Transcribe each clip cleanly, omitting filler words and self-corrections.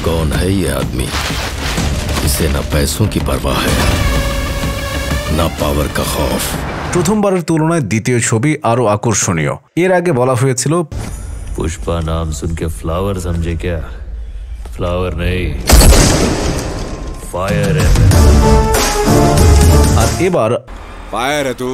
कौन है ये आदमी? इसे ना पैसों की परवाह है, ना पावर का खौफ। প্রথমবারের তুলনায় দ্বিতীয় ছবি আরো আকর্ষণীয়। এর আগে বলা হয়েছিল पुष्पा नाम सुन के फ्लावर समझे क्या? फ्लावर नहीं, फायर है। আর এবার फायर है तू,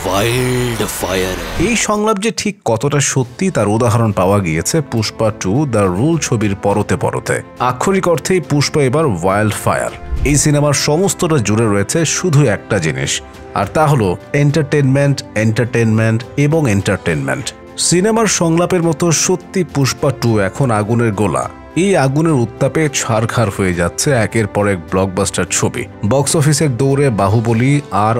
वाइल्ड फायर है। এই সংলাপ যে ঠিক কতটা সত্যি তার উদাহরণ পাওয়া গিয়েছে পুষ্পা 2 দ্য রুল ছবির পরতে পরতে। আক্ষরিক অর্থেই পুষ্পা এবার ওয়াইল্ড ফায়ার। এই সিনেমার সমস্তটা জুড়ে রয়েছে শুধু একটা জিনিস, আর তা হলো এন্টারটেনমেন্ট, এন্টারটেনমেন্ট এবং এন্টারটেনমেন্ট। সিনেমার সংলাপের মতো সত্যি পুষ্পা 2 এখন আগুনের গোলা। এই আগুনের উত্তাপে ছারখার হয়ে যাচ্ছে একের পর এক ব্লকবাস্টার ছবি। বক্স অফিসের দৌড়ে বাহুবলী আর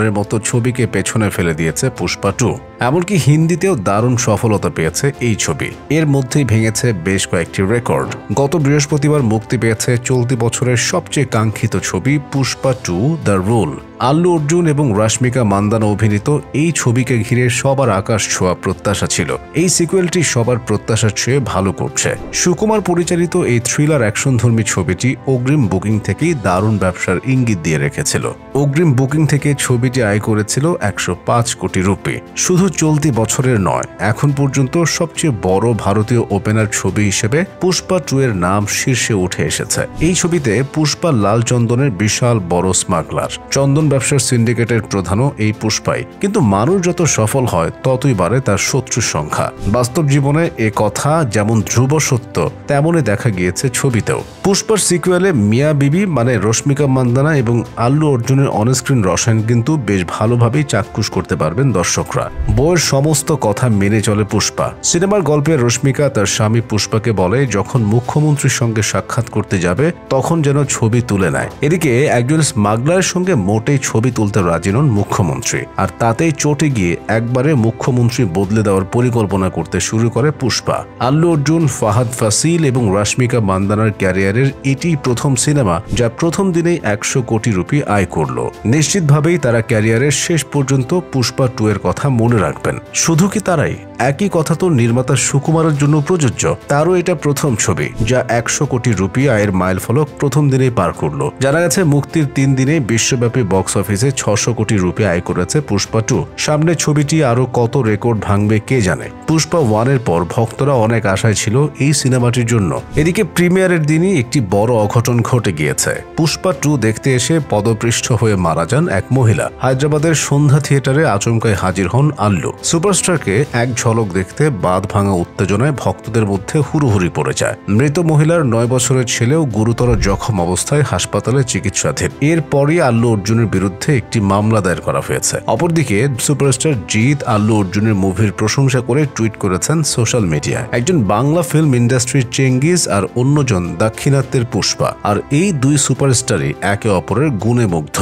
এর মতো ছবিকে পেছনে ফেলে দিয়েছে পুষ্পা 2। এমনকি হিন্দিতেও দারুণ সফলতা পেয়েছে এই ছবি। এর মধ্যেই ভেঙেছে বেশ কয়েকটি রেকর্ড। গত বৃহস্পতিবার মুক্তি পেয়েছে চলতি বছরের সবচেয়ে কাঙ্ক্ষিত ছবি পুষ্পা 2 দ্য রুল। আল্লু অর্জুন এবং রশ্মিকা মান্দানা অভিনীত এই ছবিকে ঘিরে সবার আকাশ ছোঁয়া প্রত্যাশা ছিল। এই সিকুয়েলটি সবার প্রত্যাশার চেয়ে ভালো করছে। সুকুমার পরিচালিত এই থ্রিলার অ্যাকশনধর্মী ছবিটি অগ্রিম বুকিং থেকেই দারুণ ব্যবসার ইঙ্গিত দিয়ে রেখেছিল। অগ্রিম বুকিং থেকে ছবিটি আয় করেছিল 105 কোটি রুপি। শুধু চলতি বছরের নয়, এখন পর্যন্ত সবচেয়ে বড় ভারতীয় ওপেনার ছবি হিসেবে পুষ্পা 2 এর নাম শীর্ষে উঠে এসেছে। এই ছবিতে পুষ্পা লাল চন্দনের বিশাল বড় স্মাগলার। চন্দন ব্যবসার সিন্ডিকেটের প্রধানও এই পুষ্পাই। কিন্তু মানুষ যত সফল হয় ততই বাড়ে তার শত্রুর সংখ্যা। বাস্তব জীবনে এ কথা যেমন ধ্রুব সত্য, তেমনই দেখা গিয়েছে ছবিতেও। পুষ্পার সিকুয়েলে মিয়া বিবি মানে রশ্মিকা মান্দানা এবং আল্লু অর্জুনের অনস্ক্রিন রসায়ন কিন্তু বেশ ভালোভাবেই চাক্ষুষ করতে পারবেন দর্শকরা। বইয়ের সমস্ত কথা মেনে চলে পুষ্পা। সিনেমার গল্পে রশ্মিকা তার স্বামী পুষ্পাকে বলে যখন মুখ্যমন্ত্রীর সঙ্গে সাক্ষাৎ করতে যাবে তখন যেন ছবি তুলে নেয়। এদিকে একজন স্মাগলারের সঙ্গে মোটেই ছবি তুলতে রাজি নন মুখ্যমন্ত্রী, আর তাতেই চটে গিয়ে একবারে মুখ্যমন্ত্রী বদলে দেওয়ার পরিকল্পনা করতে শুরু করে পুষ্পা। আল্লু অর্জুন, ফাহাদ ফাসিল এবং রশ্মিকা মান্দানার ক্যারিয়ারের এটি প্রথম সিনেমা যা প্রথম দিনেই 100 কোটি রুপি আয় করল। নিশ্চিতভাবেই তারা ক্যারিয়ারের শেষ পর্যন্ত পুষ্পা 2 এর কথা মনে রাখবেন। শুধু কি তারাই? একই কথা তো নির্মাতা সুকুমারের জন্য প্রযোজ্য। তারও এটা প্রথম ছবি যা 100 কোটি রুপি আয়ের মাইল ফলক প্রথম দিনেই পার করল। জানা গেছে মুক্তির 3 দিনে বিশ্বব্যাপী বক্স অফিসে 600 কোটি রুপি আয় করেছে পুষ্পা 2। সামনে ছবিটি আরো কত রেকর্ড ভাঙবে কে জানে। পুষ্পা 1 এর পর ভক্তরা অনেক আশায় ছিল এই সিনেমাটির জন্য। এদিকে প্রিমিয়ারের দিনই একটি বড় অঘটন ঘটে গিয়েছে। পুষ্পা 2 দেখতে এসে পদপৃষ্ঠ হয়ে মারা যান এক মহিলা। হায়দ্রাবাদের সন্ধ্যা থিয়েটারে আচমকায় হাজির হন আল্লু। সুপারস্টারকে এক ঝলক দেখতে বাঁধ ভাঙা উত্তেজনায় ভক্তদের মধ্যে হুড়োহুড়ি পড়ে যায়। মৃত মহিলার 9 বছরের ছেলেও গুরুতর জখম অবস্থায় হাসপাতালে চিকিৎসাধীন। এরপরই আল্লু অর্জুনের বিরুদ্ধে একটি মামলা দায়ের করা হয়েছে। অপরদিকে সুপারস্টার জিৎ আল্লু অর্জুনের মুভির প্রশংসা করে টুইট করেছেন সোশ্যাল মিডিয়ায়। একজন বাংলা ফিল্ম ইন্ডাস্ট্রির চেঙ্গিজ আর অন্যজন দাক্ষিণাত্যের পুষ্পা, আর এই দুই সুপারস্টারই একে অপরের গুণে মুগ্ধ।